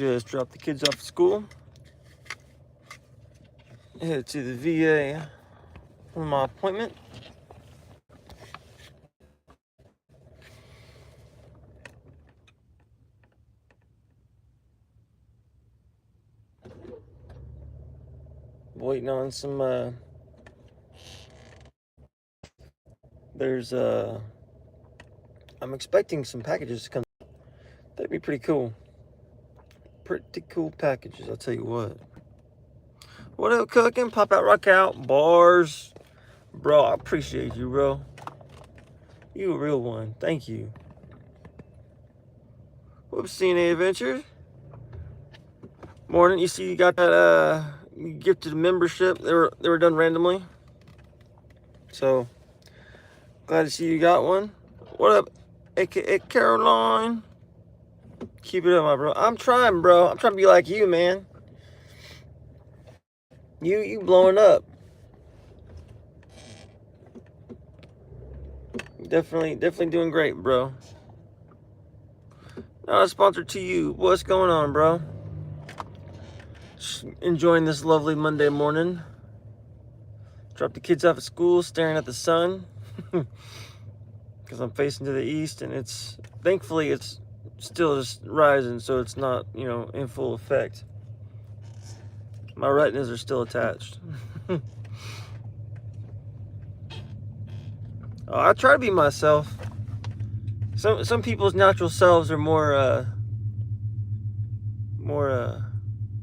Just dropped the kids off at school. Headed to the VA for my appointment. Waiting on some, I'm expecting some packages to come. That'd be pretty cool. Pretty cool packages, I'll tell you what. What up, cooking? Pop out, rock out, bars. Bro, I appreciate you, bro. You a real one. Thank you. Whoops, CNA Adventures. Morning. You see you got that you gifted a membership. They were done randomly. So glad to see you got one. What up, aka Caroline? Keep it up, my bro. I'm trying, bro. I'm trying to be like you, man. You blowing up. Definitely doing great, bro. Not a sponsor to you. What's going on, bro? Just enjoying this lovely Monday morning. Dropped the kids off at school, staring at the sun. Because I'm facing to the east, and thankfully it's still just rising, so it's not, in full effect. My retinas are still attached. I try to be myself. Some people's natural selves are more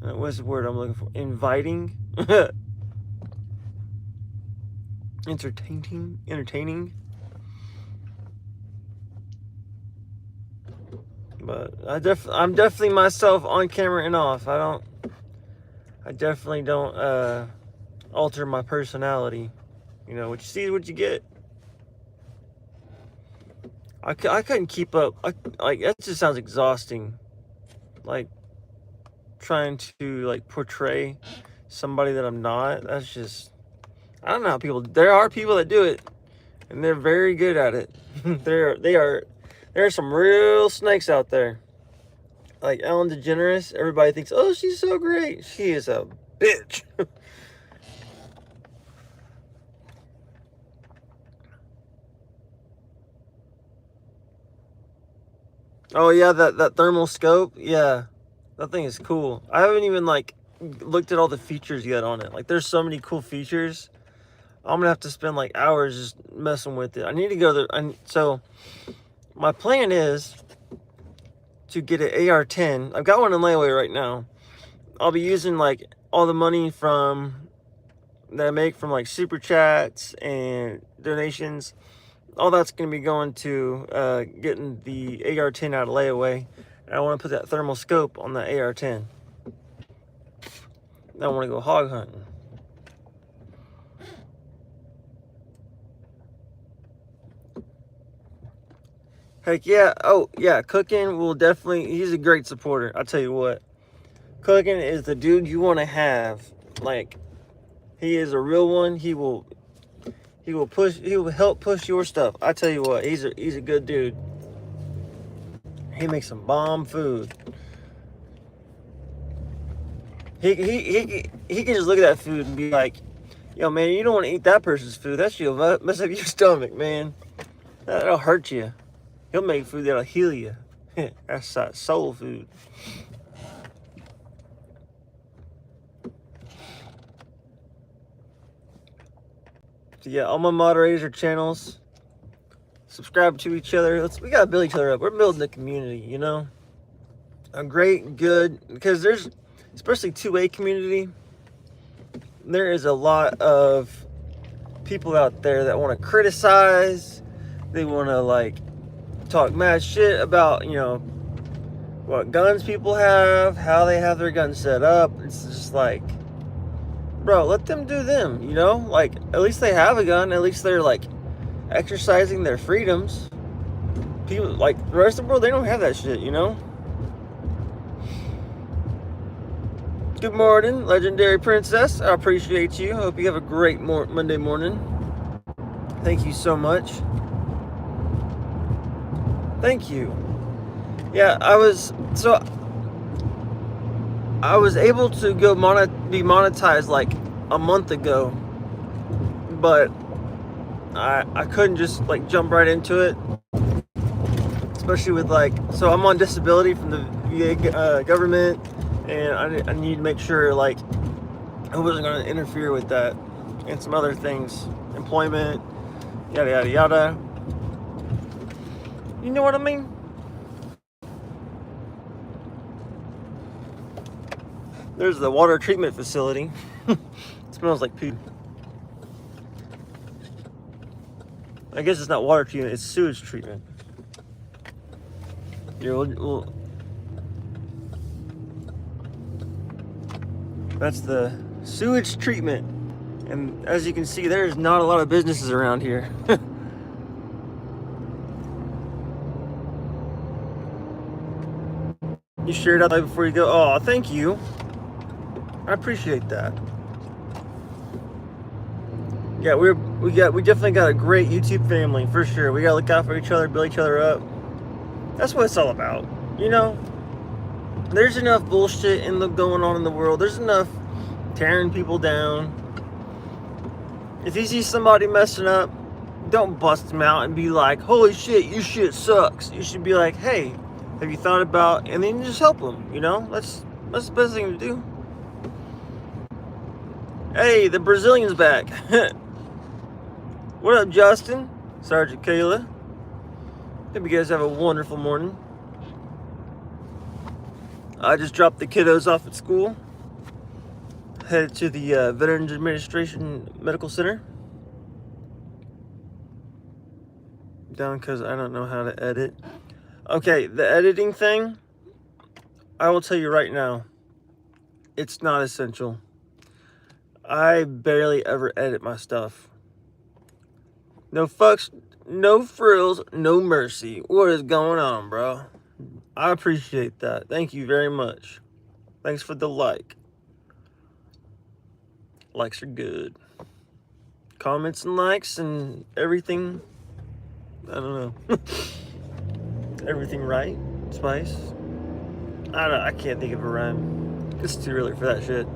what's the word I'm looking for? Inviting, entertaining. But I'm definitely myself on camera and off. I definitely don't alter my personality. What you see is what you get. I couldn't keep up. That just sounds exhausting. Like trying to portray somebody that I'm not. That's just, I don't know how there are people that do it, and they're very good at it. There are some real snakes out there. Like Ellen DeGeneres, everybody thinks, oh, she's so great. She is a bitch. Oh yeah, that thermal scope. Yeah, that thing is cool. I haven't even looked at all the features yet on it. There's so many cool features. I'm gonna have to spend hours just messing with it. I need to go there. So my plan is to get an AR-10. I've got one in layaway right now. I'll be using all the money that I make from super chats and donations. All that's going to be going to getting the AR-10 out of layaway. And I want to put that thermal scope on the AR-10. I want to go hog hunting. Heck yeah. Oh, yeah. Cooking will definitely... He's a great supporter. I'll tell you what. Cooking is the dude you want to have. He is a real one. He will help push your stuff. I tell you what, he's a good dude. He makes some bomb food. He can just look at that food and be like, yo man, you don't want to eat that person's food. That shit'll mess up your stomach, man. That'll hurt you. He'll make food that'll heal you. That's soul food. So yeah, all my moderators are channels. Subscribe to each other. We gotta build each other up. We're building a community, a great, good, because there's, especially 2A community, there is a lot of people out there that want to criticize. They want to talk mad shit about what guns people have, how they have their guns set up. It's just bro, let them do them, at least they have a gun. At least they're exercising their freedoms. People the rest of the world, they don't have that shit, Good morning, legendary princess. I appreciate you. Hope you have a great Monday morning. Thank you so much. Thank you. Yeah, I was able to go be monetized like a month ago, but I couldn't just like jump right into it, especially with like, so I'm on disability from the VA government, and I need to make sure like I wasn't going to interfere with that and some other things, employment, yada yada yada. You know what I mean? There's the water treatment facility. It smells like poo. I guess it's not water treatment, it's sewage treatment. Yeah, that's the sewage treatment. And as you can see, there's not a lot of businesses around here. You shared out before you go. Oh, thank you. I appreciate that. Yeah, we definitely got a great YouTube family for sure. We gotta look out for each other, build each other up. That's what it's all about, you know. There's enough bullshit going on in the world. There's enough tearing people down. If you see somebody messing up, don't bust them out and be like, "Holy shit, your shit sucks." You should be like, "Hey, have you thought about?" And then you just help them. You know, that's the best thing to do. Hey, the Brazilian's back. What up, Justin? Sergeant Kayla. Hope you guys have a wonderful morning. I just dropped the kiddos off at school. Headed to the Veterans Administration Medical Center. Down because I don't know how to edit. Okay, the editing thing, I will tell you right now, it's not essential. I barely ever edit my stuff. No fucks, no frills, no mercy. What is going on, bro? I appreciate that. Thank you very much. Thanks for the like. Likes are good. Comments and likes and everything. I don't know. Everything right? Spice? I don't know. I can't think of a rhyme. It's too early for that shit.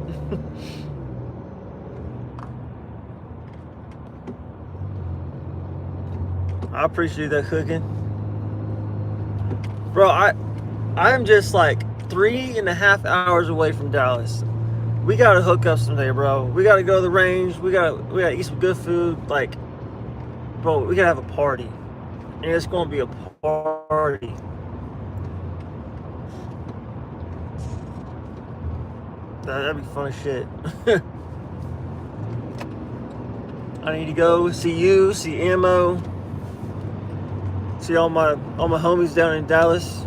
I appreciate that cooking. Bro, I'm just like 3.5 hours away from Dallas. We gotta hook up someday, bro. We gotta go to the range. We gotta eat some good food. Like, bro, we gotta have a party. And it's gonna be a party. That'd be fun as shit. I need to go see you, see Ammo, see all my homies down in Dallas,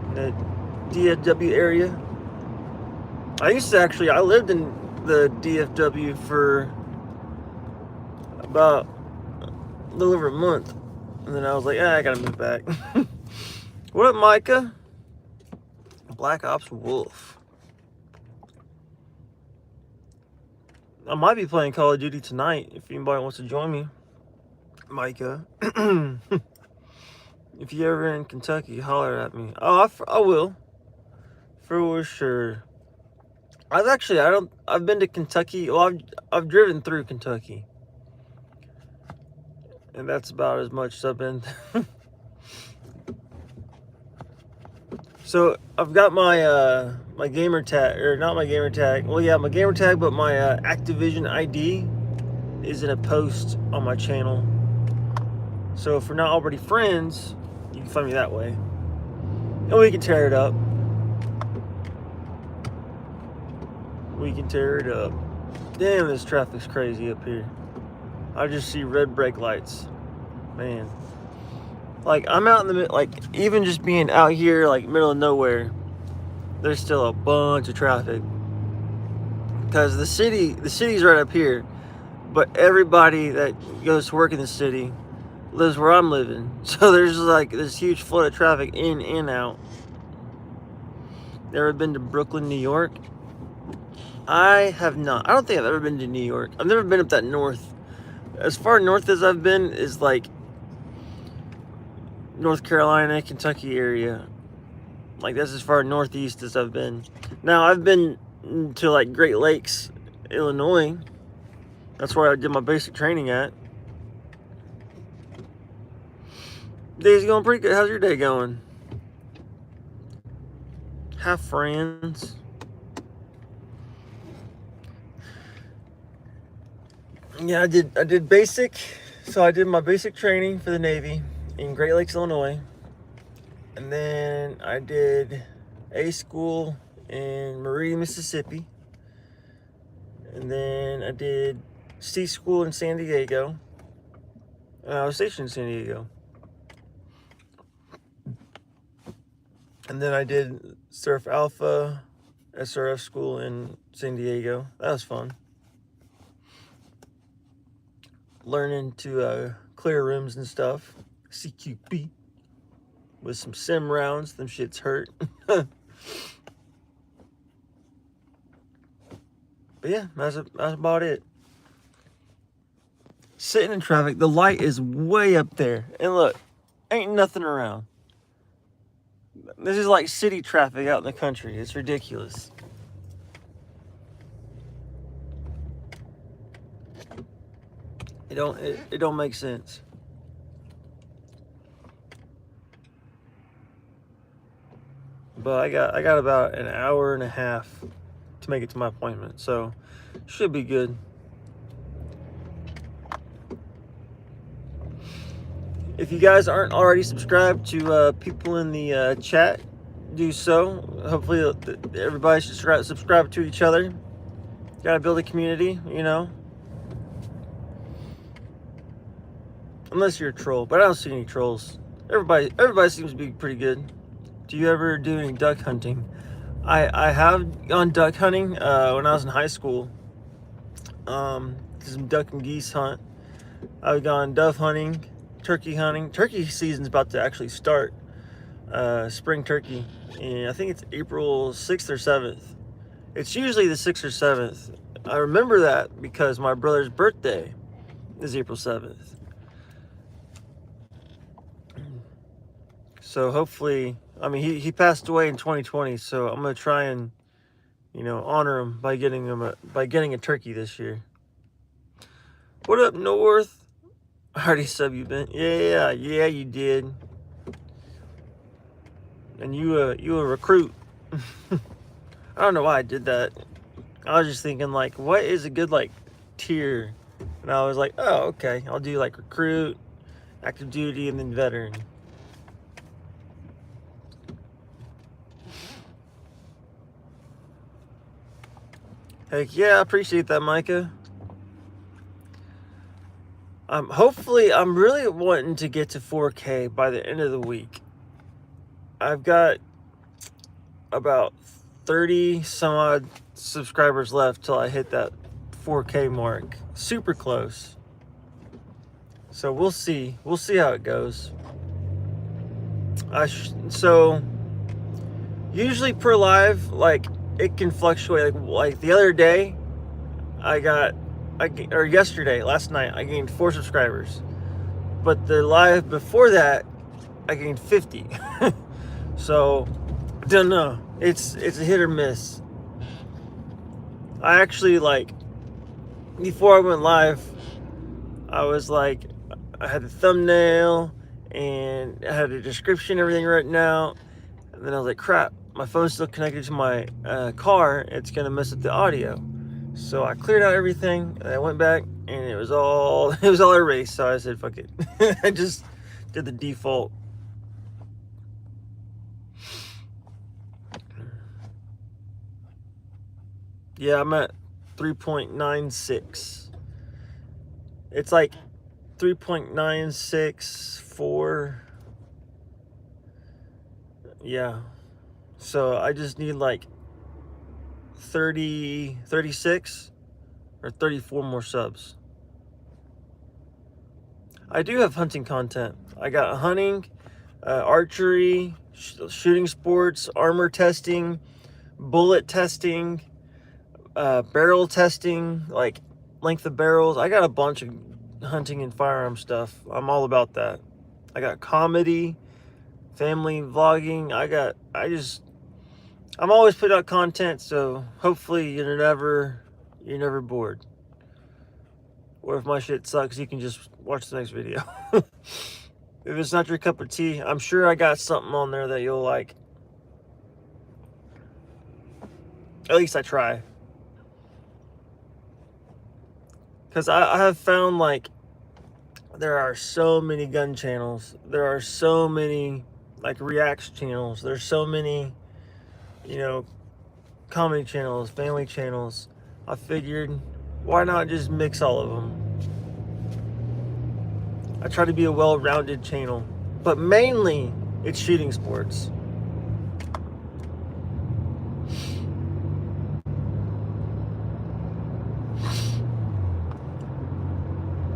in the DFW area. I lived in the DFW for about a little over a month, and then I was like, I gotta move back. What up, Micah? Black Ops Wolf. I might be playing Call of Duty tonight if anybody wants to join me. Micah. If you're ever in Kentucky, holler at me. Oh, I will. For sure. I've been to Kentucky. Well, I've driven through Kentucky. And that's about as much as I've been. So I've got my my gamer tag, or not my gamer tag. Well, yeah, my gamer tag, but my Activision ID is in a post on my channel. So if we're not already friends, you can find me that way, and we can tear it up. We can tear it up. Damn, this traffic's crazy up here. I just see red brake lights, man. Like, I'm out in the middle, like, even just being out here, like, middle of nowhere, there's still a bunch of traffic. Because the city's right up here, but everybody that goes to work in the city lives where I'm living. So there's, like, this huge flood of traffic in and out. Ever been to Brooklyn, New York? I have not. I don't think I've ever been to New York. I've never been up that north. As far north as I've been is, like, North Carolina, Kentucky area. Like, that's as far northeast as I've been. Now, I've been to, like, Great Lakes, Illinois. That's where I did my basic training at. Day's going pretty good. How's your day going? Have friends. Yeah, I did basic. So I did my basic training for the Navy in Great Lakes, Illinois. And then I did A school in Meridian, Mississippi. And then I did C school in San Diego. I was stationed in San Diego. And then I did Surf Alpha SRF school in San Diego. That was fun. Learning to clear rooms and stuff. CQB. With some sim rounds. Them shits hurt. But yeah, that's about it. Sitting in traffic. The light is way up there. And look, ain't nothing around. This is like city traffic out in the country. It's ridiculous. It don't make sense. But I got about an hour and a half to make it to my appointment, so should be good. If you guys aren't already subscribed to people in the chat, do so. Hopefully everybody should subscribe to each other. Gotta build a community, you know. Unless you're a troll, but I don't see any trolls. Everybody seems to be pretty good. Do you ever do any duck hunting? I have gone duck hunting when I was in high school. Some duck and geese hunt. I've gone dove hunting, turkey hunting. Turkey season's about to actually start. Spring turkey. And I think it's April 6th or 7th. It's usually the 6th or 7th. I remember that because my brother's birthday is April 7th. So hopefully, I mean, he passed away in 2020, so I'm gonna try and, you know, honor him by getting a turkey this year. What up, North? I already sub you, Ben. Yeah, you did. And you a recruit. I don't know why I did that. I was just thinking, like, what is a good, like, tier? And I was like, oh, okay, I'll do, like, recruit, active duty, and then veteran. Heck yeah, I appreciate that, Micah. Hopefully, I'm really wanting to get to 4K by the end of the week. I've got about 30 some odd subscribers left till I hit that 4K mark. Super close. So we'll see. We'll see how it goes. So usually per live, like, it can fluctuate. Like the other day, yesterday, last night, I gained 4 subscribers. But the live before that, I gained 50. So, don't know. It's a hit or miss. I actually, like, before I went live, I was like, I had the thumbnail and I had a description, everything written out. And then I was like, crap, my phone's still connected to my car. It's gonna mess up the audio. So I cleared out everything and I went back and it was all erased. So I said, fuck it. I just did the default. Yeah, I'm at 3.96. It's like 3.964. Yeah. So I just need like 36 or 34 more subs. I do have hunting content. I got hunting, archery, shooting sports, armor testing, bullet testing, barrel testing, like length of barrels. I got a bunch of hunting and firearm stuff. I'm all about that. I got comedy, family vlogging. I'm always putting out content, so hopefully you're never bored. Or if my shit sucks, you can just watch the next video. If it's not your cup of tea, I'm sure I got something on there that you'll like. At least I try. Because I have found, like, there are so many gun channels. There are so many, like, reaction channels. There's so many, you know, comedy channels, family channels. I figured, why not just mix all of them? I try to be a well-rounded channel. But mainly, it's shooting sports.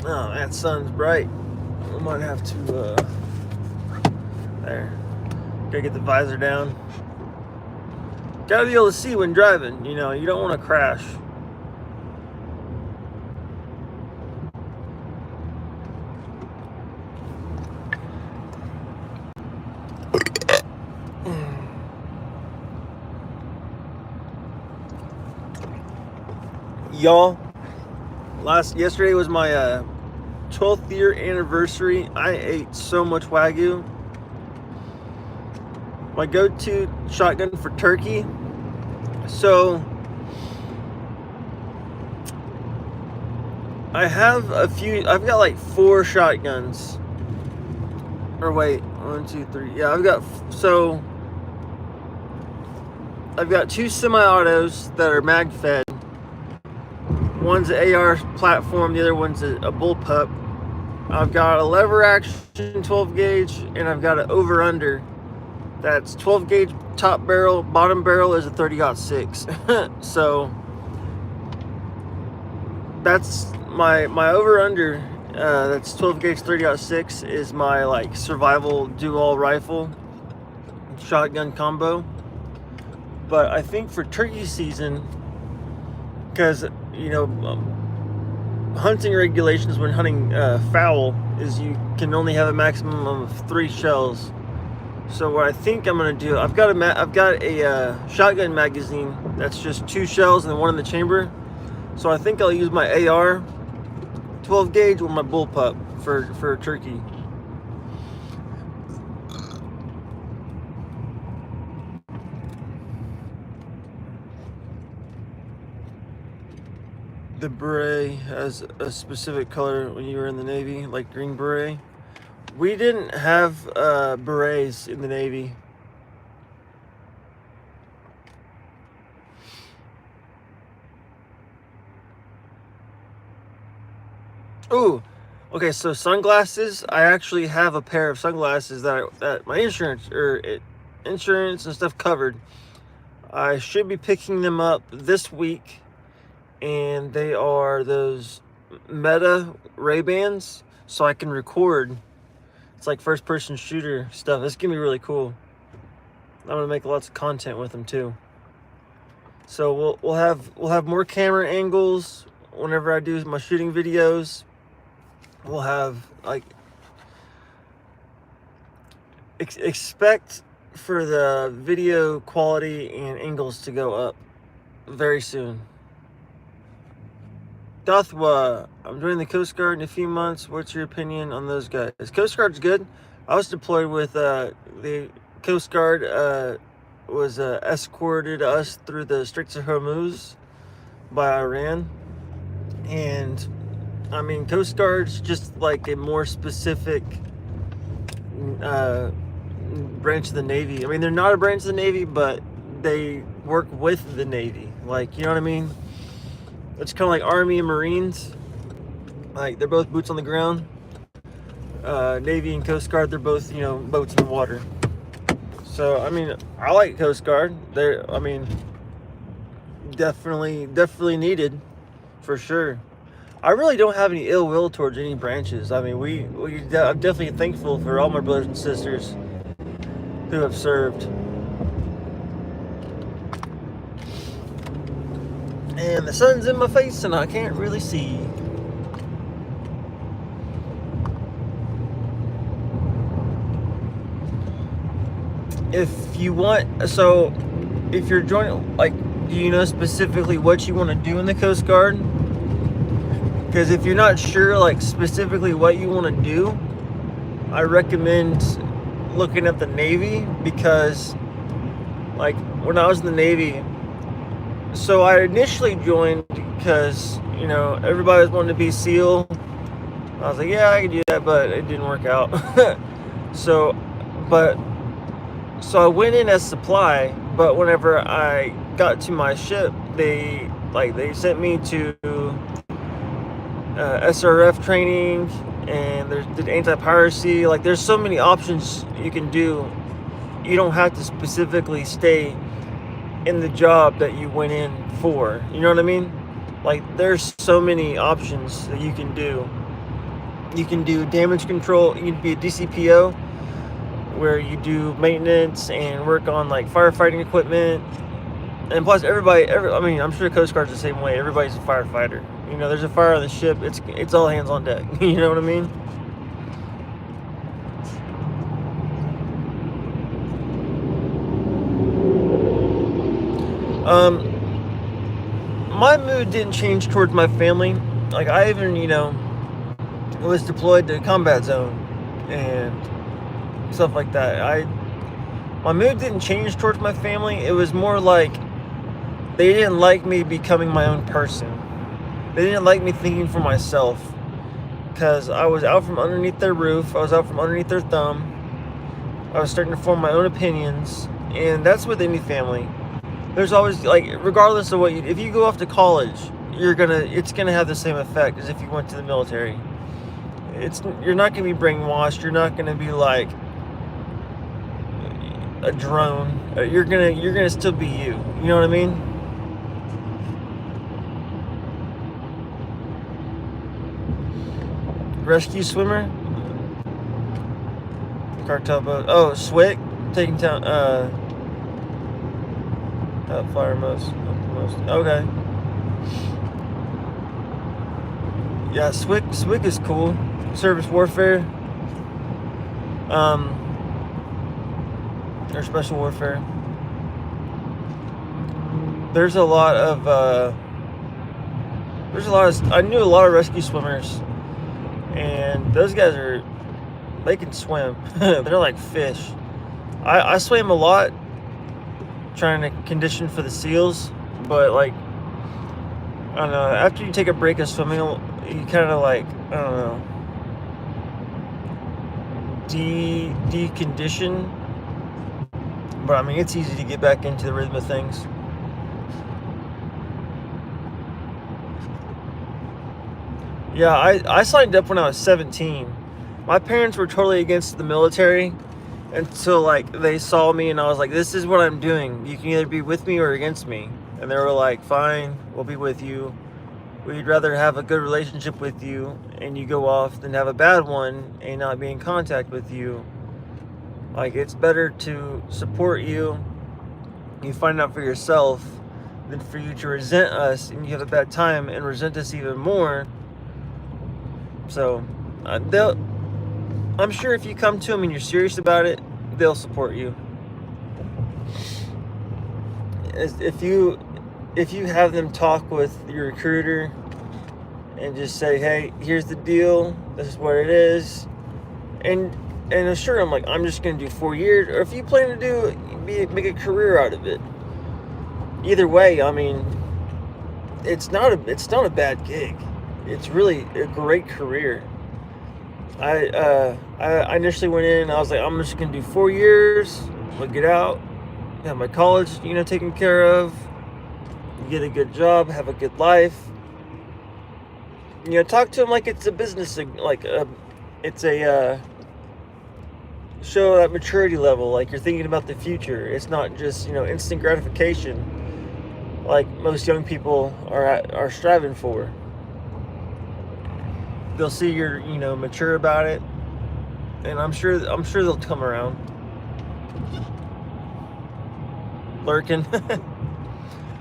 Oh, that sun's bright. I might have to, there. Gotta get the visor down. Gotta be able to see when driving, you know, you don't want to crash. Y'all, yesterday was my 12th year anniversary. I ate so much Wagyu. My go-to shotgun for turkey. So I've got like 4 shotguns. Or wait, 1, 2, 3. Yeah, I've got 2 semi-autos that are mag-fed. One's an AR platform, the other one's a bullpup. I've got a lever action 12 gauge, and I've got an over-under. That's 12 gauge top barrel, bottom barrel is a 30-06. So that's my over-under. That's 12 gauge 30-06 is my like survival dual rifle shotgun combo. But I think for turkey season, because you know, hunting regulations when hunting fowl is you can only have a maximum of 3 shells. So what I think I'm gonna do, I've got a shotgun magazine that's just 2 shells and 1 in the chamber. So I think I'll use my AR 12 gauge with my bullpup for turkey. The beret has a specific color when you were in the Navy, like green beret. We didn't have berets in the Navy. Ooh, okay, so sunglasses. I actually have a pair of sunglasses that my insurance and stuff covered. I should be picking them up this week. And they are those Meta Ray-Bans, so I can record. It's like first-person shooter stuff. It's gonna be really cool. I'm gonna make lots of content with them too. So we'll have more camera angles whenever I do my shooting videos. We'll have like expect for the video quality and angles to go up very soon. Dothwa, I'm joining the Coast Guard in a few months. What's your opinion on those guys? Coast Guard's good. I was deployed with the Coast Guard. Was escorted us through the Straits of Hormuz by Iran, and I mean Coast Guard's just like a more specific branch of the Navy. I mean they're not a branch of the Navy, but they work with the Navy. Like, you know what I mean? It's kind of like Army and Marines. Like, they're both boots on the ground. Navy and Coast Guard, they're both, you know, boats in the water. So, I mean, I like Coast Guard. They're, I mean, definitely needed, for sure. I really don't have any ill will towards any branches. I mean, I'm definitely thankful for all my brothers and sisters who have served. And the sun's in my face and I can't really see. if you want, so if you're joining, like, do you know specifically what you want to do in the Coast Guard? Because if you're not sure, like, specifically what you want to do, I recommend looking at the Navy, because, like, when I was in the Navy, so I initially joined because, you know, everybody was wanting to be SEAL. I was like, yeah, I can do that, but it didn't work out. so, but, so I went in as supply, but whenever I got to my ship, they sent me to SRF training, and there's the anti-piracy. Like, there's so many options you can do. You don't have to specifically stay in the job that you went in for. You know what I mean? Like, there's so many options that you can do. You can do damage control. You can be a DCPO, where you do maintenance and work on, like, firefighting equipment. And plus, I mean, I'm sure Coast Guard's the same way. Everybody's a firefighter. You know, there's a fire on the ship. It's all hands on deck. You know what I mean? My mood didn't change towards my family. Like, I even, you know, was deployed to combat zone and stuff like that. My mood didn't change towards my family. It was more like they didn't like me becoming my own person. They didn't like me thinking for myself, because I was out from underneath their roof. I was out from underneath their thumb. I was starting to form my own opinions, and that's with any family. There's always, like, regardless of if you go off to college, it's gonna have the same effect as if you went to the military. You're not gonna be brainwashed. You're not gonna be like a drone. You're gonna still be you. You know what I mean? Rescue swimmer, cartel boat. Oh, Swick taking down fire most. Okay. Yeah, Swick is cool. Surface warfare. Or special warfare. There's a lot of I knew a lot of rescue swimmers, and those guys they can swim. They're like fish. I swam a lot trying to condition for the SEALs, but, like, I don't know, after you take a break of swimming, you kind of, like, I don't know, decondition. But I mean, it's easy to get back into the rhythm of things. Yeah, I signed up when I was 17. My parents were totally against the military until, like, they saw me and I was like, this is what I'm doing. You can either be with me or against me. And they were like, fine, we'll be with you. We'd rather have a good relationship with you and you go off than have a bad one and not be in contact with you. Like, it's better to support you, you find out for yourself, than for you to resent us and you have a bad time and resent us even more. So, I'm sure if you come to them and you're serious about it, they'll support you. If you have them talk with your recruiter and just say, hey, here's the deal, this is what it is, and assure them, like, I'm just going to do 4 years, or if you plan to make a career out of it. Either way, I mean, it's not a bad gig. It's really a great career. I initially went in and I was like, I'm just gonna do 4 years, I'll get out, have my college, taken care of, get a good job, have a good life. Talk to them like it's a business, like it's a show that maturity level, like you're thinking about the future. It's not just instant gratification like most young people are striving for. They'll see you're mature about it, and I'm sure they'll come around. Lurking.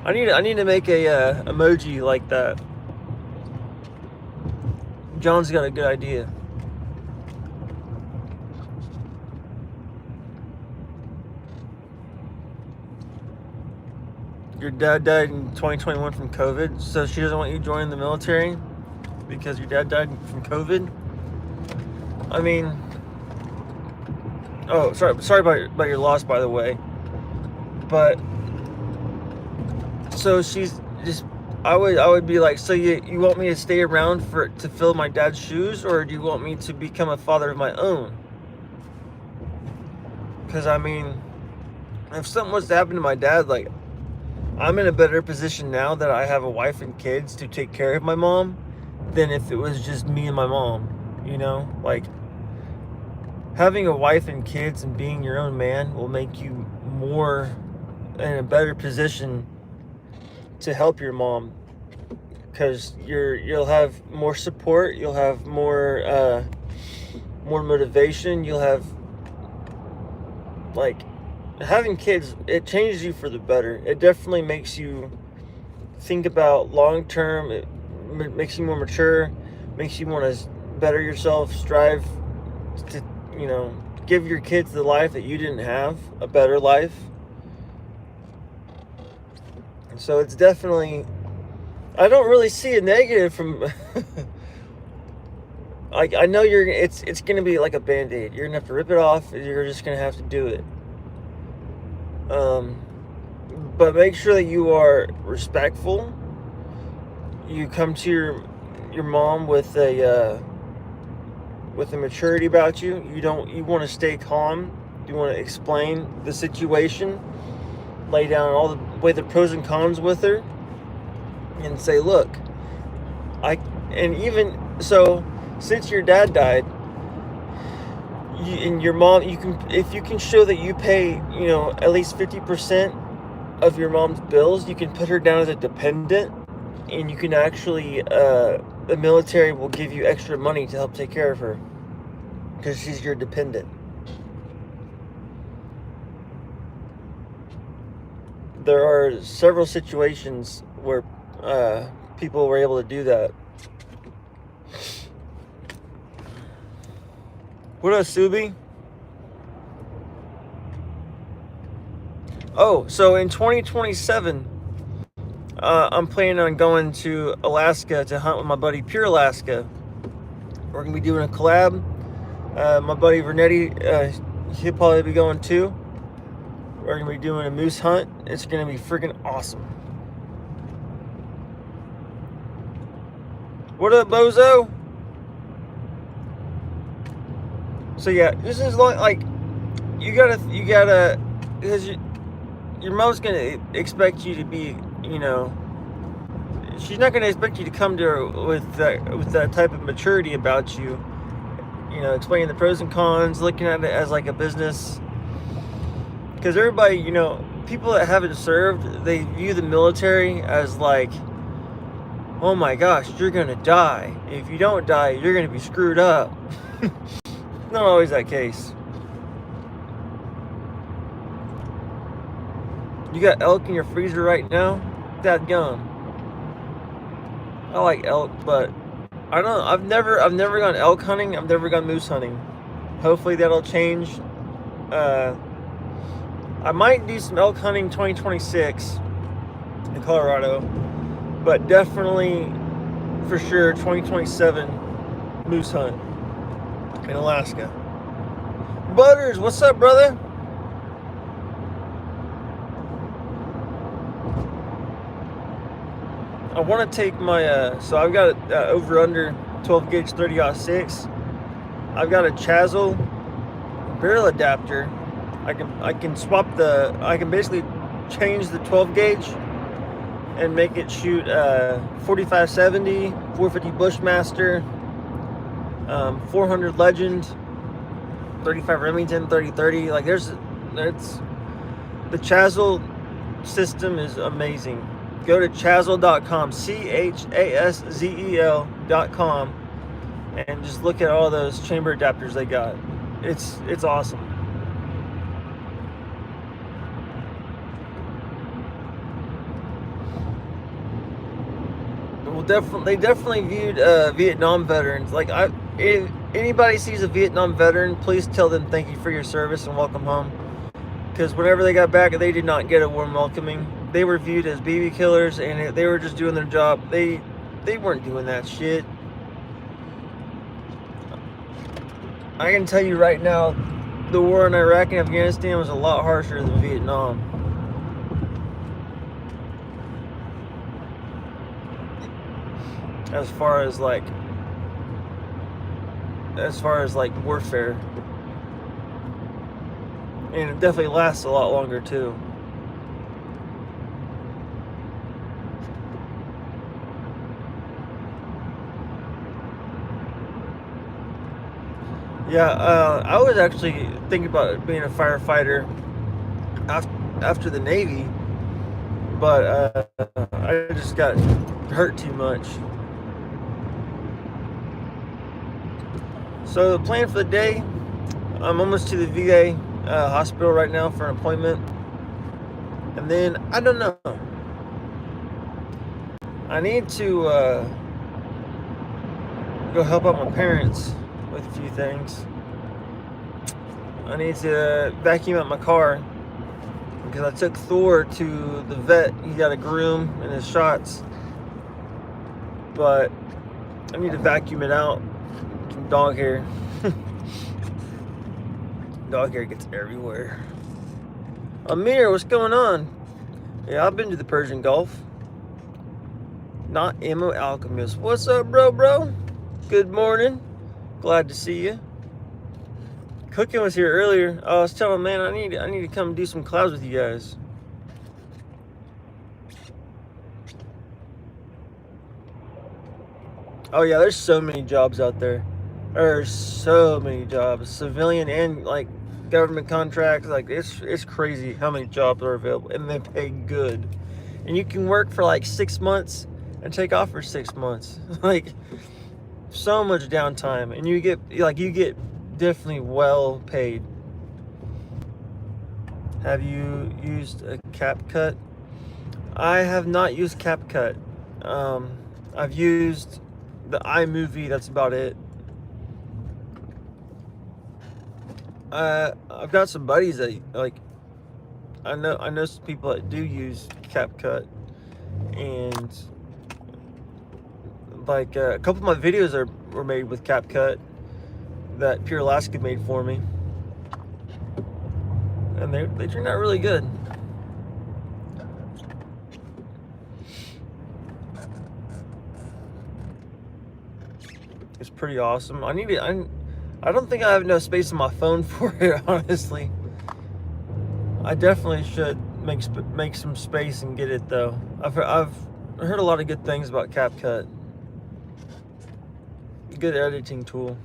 I need to make a emoji like that. John's got a good idea. your dad died in 2021 from COVID, so she doesn't want you joining the military because your dad died from COVID. I mean, oh, sorry about your loss, by the way. But so she's just, I would be like, so you want me to stay around to fill my dad's shoes, or do you want me to become a father of my own? Because I mean, if something was to happen to my dad, like, I'm in a better position now that I have a wife and kids to take care of my mom than if it was just me and my mom, you know? Like, having a wife and kids and being your own man will make you more in a better position to help your mom, because you'll have more support, you'll have more motivation, you'll have, like, having kids, it changes you for the better. It definitely makes you think about long term. It makes you more mature, makes you want to better yourself, strive to, you know, give your kids the life that you didn't have, a better life. And so it's definitely, I don't really see a negative from I know it's gonna be like a band-aid. You're gonna have to rip it off, and you're just gonna have to do it. But make sure that you are respectful. You come to your mom with a maturity about you. You want to stay calm. You want to explain the situation, lay down all the pros and cons with her, and say, look, since your dad died, and your mom, if you can show that you pay, you know, at least 50% of your mom's bills, you can put her down as a dependent, and you can actually, the military will give you extra money to help take care of her, because she's your dependent. There are several situations where people were able to do that. What up, Subi? Oh, so in 2027, I'm planning on going to Alaska to hunt with my buddy Pure Alaska. We're going to be doing a collab. My buddy Vernetti, he'll probably be going too. We're going to be doing a moose hunt. It's going to be freaking awesome. What up, Bozo? So yeah, this is like you gotta, because your mom's gonna expect you to be, you know, she's not gonna expect you to come to her with that type of maturity about you. You know, explaining the pros and cons, looking at it as like a business. Because everybody, you know, people that haven't served, they view the military as like, oh my gosh, you're gonna die. If you don't die, you're gonna be screwed up. Not always that case. You got elk in your freezer right now? Dadgum. I like elk, but I don't know. I've never gone elk hunting. I've never gone moose hunting. Hopefully that'll change. I might do some elk hunting 2026 in Colorado, but definitely for sure 2027 moose hunt in Alaska. Butters, what's up, brother? I want to take my so I've got a over under 12 gauge 30-06. I've got a Chazel barrel adapter. I can swap I can basically change the 12 gauge and make it shoot 4570, 450 Bushmaster, 400 Legend, 35 Remington, 30-30. Like the Chazel system is amazing. Go to chazel.com, CHASZEL.com, and just look at all those chamber adapters they got. It's awesome. They definitely viewed Vietnam veterans. Like, if anybody sees a Vietnam veteran, please tell them thank you for your service and welcome home. Because whenever they got back, they did not get a warm welcoming. they were viewed as baby killers, and they were just doing their job. They weren't doing that shit. I can tell you right now, the war in Iraq and Afghanistan was a lot harsher than Vietnam. As far as like warfare. And it definitely lasts a lot longer too. Yeah, I was actually thinking about being a firefighter after the Navy, but I just got hurt too much. So the plan for the day, I'm almost to the VA hospital right now for an appointment. And then, I don't know. I need to go help out my parents with a few things. I need to vacuum out my car because I took Thor to the vet. He got a groom and his shots, but I need to vacuum it out. Some dog hair. Dog hair gets everywhere. Amir, what's going on? Yeah, I've been to the Persian Gulf. Not Ammo Alchemist. What's up, bro? Good morning. Glad to see you. Cooking was here earlier. I was telling him, man, I need to come do some clouds with you guys. Oh yeah, there's so many jobs out there. There's so many jobs, civilian and like government contracts. Like it's crazy how many jobs are available, and they pay good. And you can work for like 6 months and take off for 6 months. Like so much downtime, and you get definitely well paid. Have you used a CapCut? I have not used CapCut. I've used the iMovie. That's about it. I've got some buddies that like. I know some people that do use CapCut, and like a couple of my videos were made with CapCut that Pure Alaska made for me, and they turned out really good. It's pretty awesome. I don't think I have enough space on my phone for it, honestly. I definitely should make some space and get it though. I've heard a lot of good things about CapCut. Good editing tool.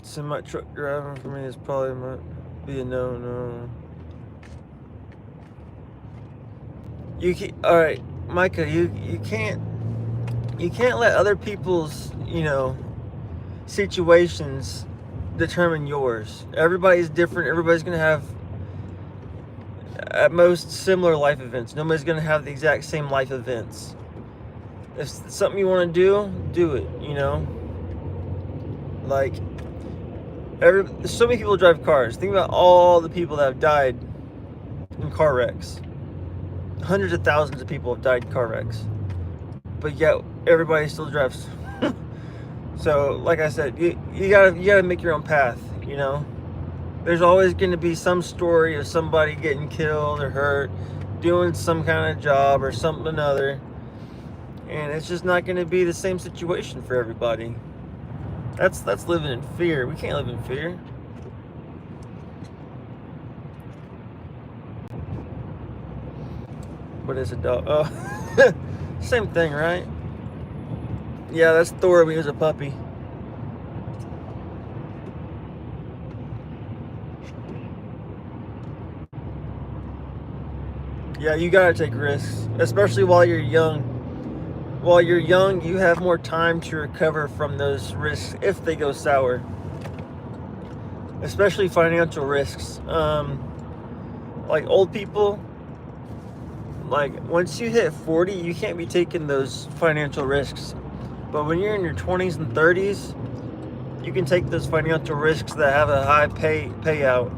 Semi truck driving for me is probably might be a no. All right, Micah. You can't let other people's situations determine yours. Everybody's different. Everybody's gonna have at most similar life events. Nobody's gonna have the exact same life events. If it's something you want to do it. Like so many people drive cars. Think about all the people that have died in car wrecks. Hundreds of thousands of people have died in car wrecks, but yet everybody still drives. So, like I said, you gotta make your own path. There's always going to be some story of somebody getting killed or hurt, doing some kind of job or something or other, and it's just not going to be the same situation for everybody. That's living in fear. We can't live in fear. What is a dog? Oh, same thing, right? Yeah, that's Thor when he was a puppy. Yeah, you gotta take risks, especially while you're young. While you're young, you have more time to recover from those risks if they go sour. Especially financial risks. Like old people, like once you hit 40, you can't be taking those financial risks But when you're in your 20s and 30s, you can take those financial risks that have a high payout.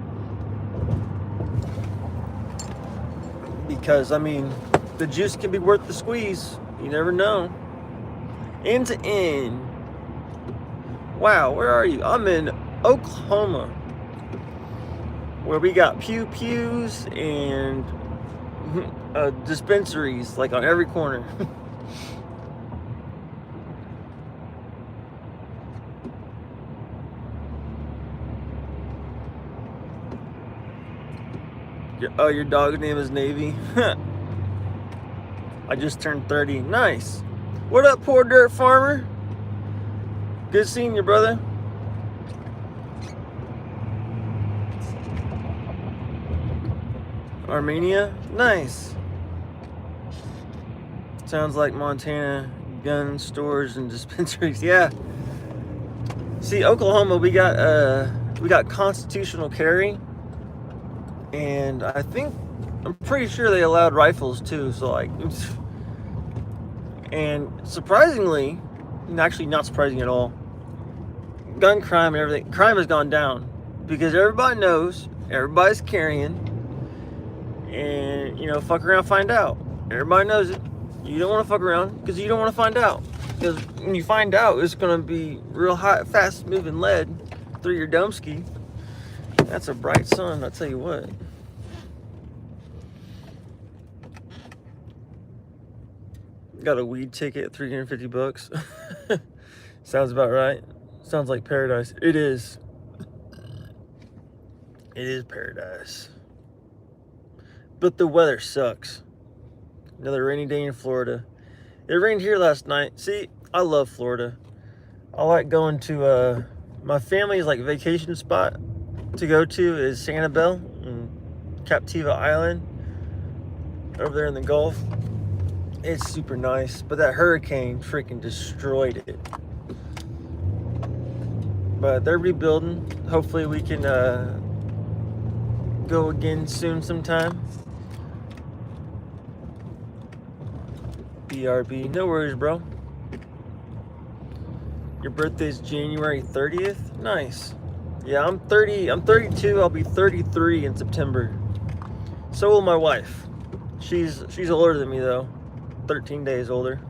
Because, I mean, the juice can be worth the squeeze. You never know. End to end. Wow, where are you? I'm in Oklahoma, where we got pews and dispensaries like on every corner. Oh, your dog's name is Navy? I just turned 30. Nice. What up, poor dirt farmer? Good seeing you, brother. Armenia? Nice. Sounds like Montana gun stores and dispensaries. Yeah. See, Oklahoma, we got constitutional carry. And I'm pretty sure they allowed rifles too. So like, and surprisingly, actually not surprising at all, gun crime and everything, crime has gone down because everybody knows, everybody's carrying, and you know, fuck around, find out. Everybody knows it. You don't want to fuck around because you don't want to find out. Because when you find out, it's gonna be real hot, fast moving lead through your domski. That's a bright sun, I'll tell you what. Got a weed ticket, $350. Sounds about right. Sounds like paradise. It is. It is paradise. But the weather sucks. Another rainy day in Florida. It rained here last night. See, I love Florida. I like going to, my family's like vacation spot to go to is Sanibel and Captiva Island over there in the Gulf. It's super nice, but that hurricane freaking destroyed it. But they're rebuilding. Hopefully we can go again soon sometime. BRB, no worries, bro. Your birthday's January 30th? Nice. Yeah, I'm 32, I'll be 33 in September. So will my wife. She's older than me though. 13 days older.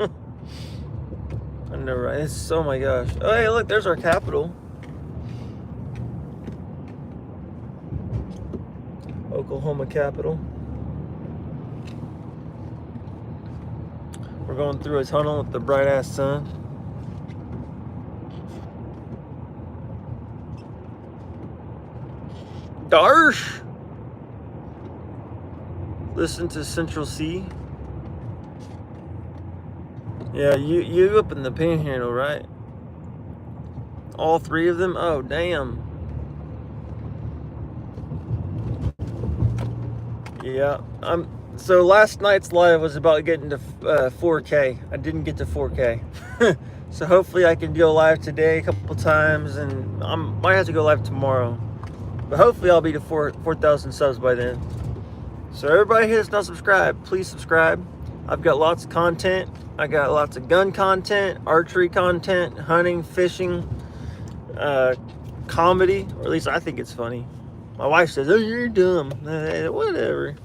I know, right? It's, oh my gosh. Oh, hey, look, there's our capital. Oklahoma capital. We're going through a tunnel with the bright ass sun. Darsh! Listen to Central C. Yeah, you up in the Panhandle, right? All three of them? Oh, damn. Yeah, so last night's live was about getting to 4K. I didn't get to 4K. So hopefully I can go live today a couple times, and I might have to go live tomorrow. But hopefully I'll be to 4,000 subs by then. So everybody hit us, not subscribe. Please subscribe. I've got lots of content. I got lots of gun content, archery content, hunting, fishing, comedy, or at least I think it's funny. My wife says, oh, you're dumb. Whatever.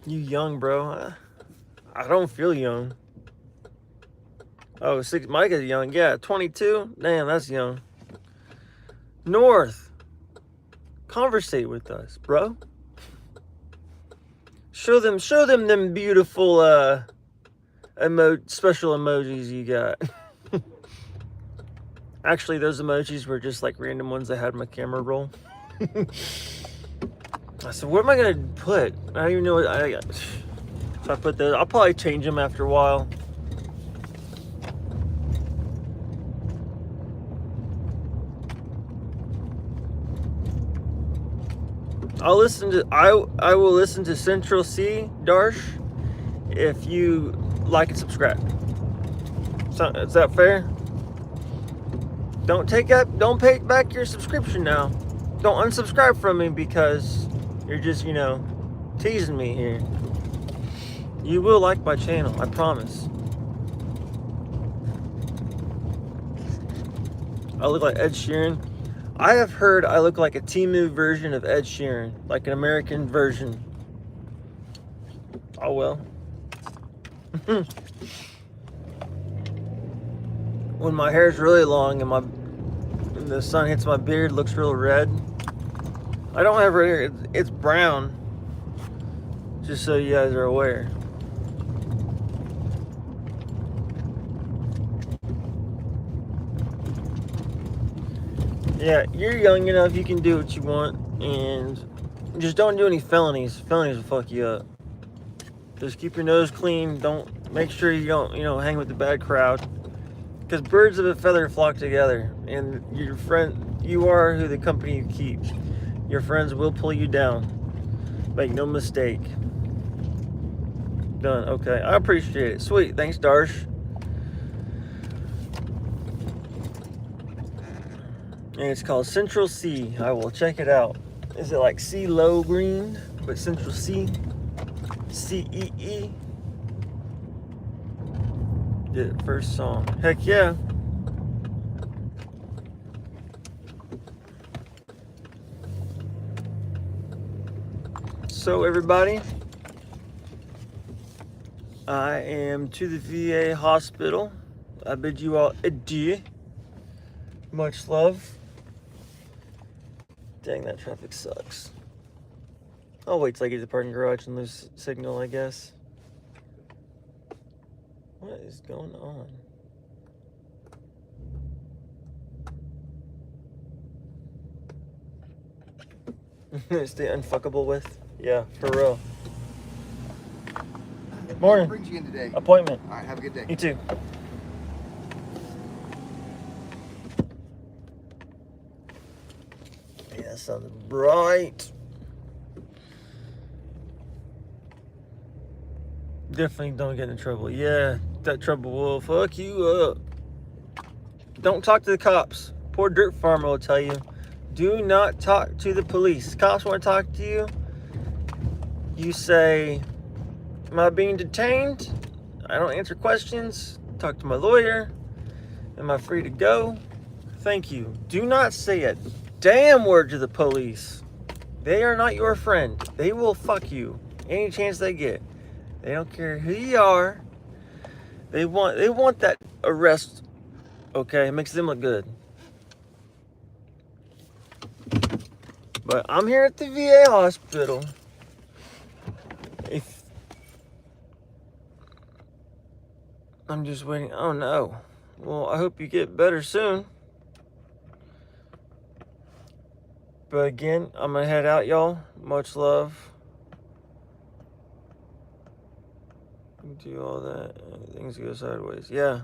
You young, bro. I don't feel young. Oh, Mike is young. Yeah, 22. Damn, that's young. North. Conversate with us, bro. Show them them beautiful special emojis you got. Actually, those emojis were just like random ones I had my camera roll. I said, what am I gonna put? I don't even know what I got. So I put those. I'll probably change them after a while. I will listen to Central C, Darsh, if you like and subscribe. So, is that fair? Don't pay back your subscription now. Don't unsubscribe from me because you're just, teasing me here. You will like my channel, I promise. I look like Ed Sheeran. I have heard I look like a Temu version of Ed Sheeran, like an American version. Oh well. When my hair's really long and the sun hits my beard, it looks real red. I don't have red hair, it's brown. Just so you guys are aware. Yeah, you're young enough, you can do what you want, and just don't do any felonies. Felonies will fuck you up. Just keep your nose clean. Make sure you don't, hang with the bad crowd. Because birds of a feather flock together, and you are who the company you keep. Your friends will pull you down. Make no mistake. Done. Okay, I appreciate it. Sweet. Thanks, Darsh. And it's called Central C. I will check it out. Is it like CeeLo Green, but Central C? CEE? Did it first song. Heck yeah. So everybody, I am to the VA hospital. I bid you all adieu. Much love. Dang, that traffic sucks. I'll wait till I get to the parking garage and lose signal, I guess. What is going on? Stay unfuckable with? Yeah, for real. Morning. What brings you in today? Appointment. All right, have a good day. You too. Yeah, that sounds bright. Definitely don't get in trouble. Yeah, that trouble will fuck you up. Don't talk to the cops. Poor dirt farmer will tell you. Do not talk to the police. Cops want to talk to you. You say, am I being detained? I don't answer questions. Talk to my lawyer. Am I free to go? Thank you. Do not say a damn word to the police. They are not your friend. They will fuck you any chance they get. They don't care who you are. They want that arrest. Okay, it makes them look good. But I'm here at the VA hospital. I'm just waiting. Oh no. Well, I hope you get better soon. But again, I'm gonna head out, y'all. Much love. Do all that. Things go sideways. Yeah.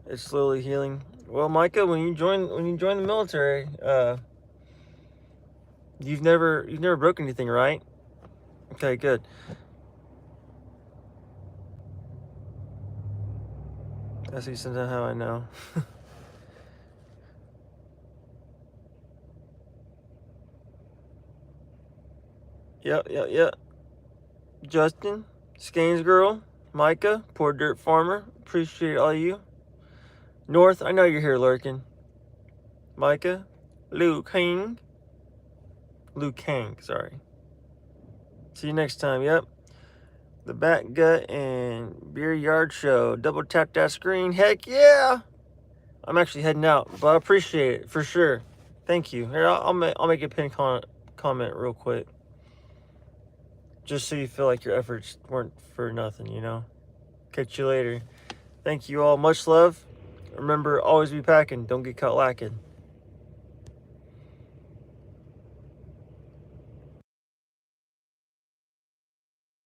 It's slowly healing. Well, Micah, when you join the military, you've never broken anything, right? Okay, good. I see sometimes how I know. Yep. Justin, Skanes girl, Micah, poor dirt farmer. Appreciate all you. North, I know you're here lurking. Micah, Liu Kang, sorry. See you next time, yep. The Back Gut and Beer Yard Show. Double tap that screen, heck yeah! I'm actually heading out, but I appreciate it, for sure. Thank you. Here, I'll make a pin comment real quick. Just so you feel like your efforts weren't for nothing, Catch you later. Thank you all. Much love. Remember, always be packing. Don't get caught lacking.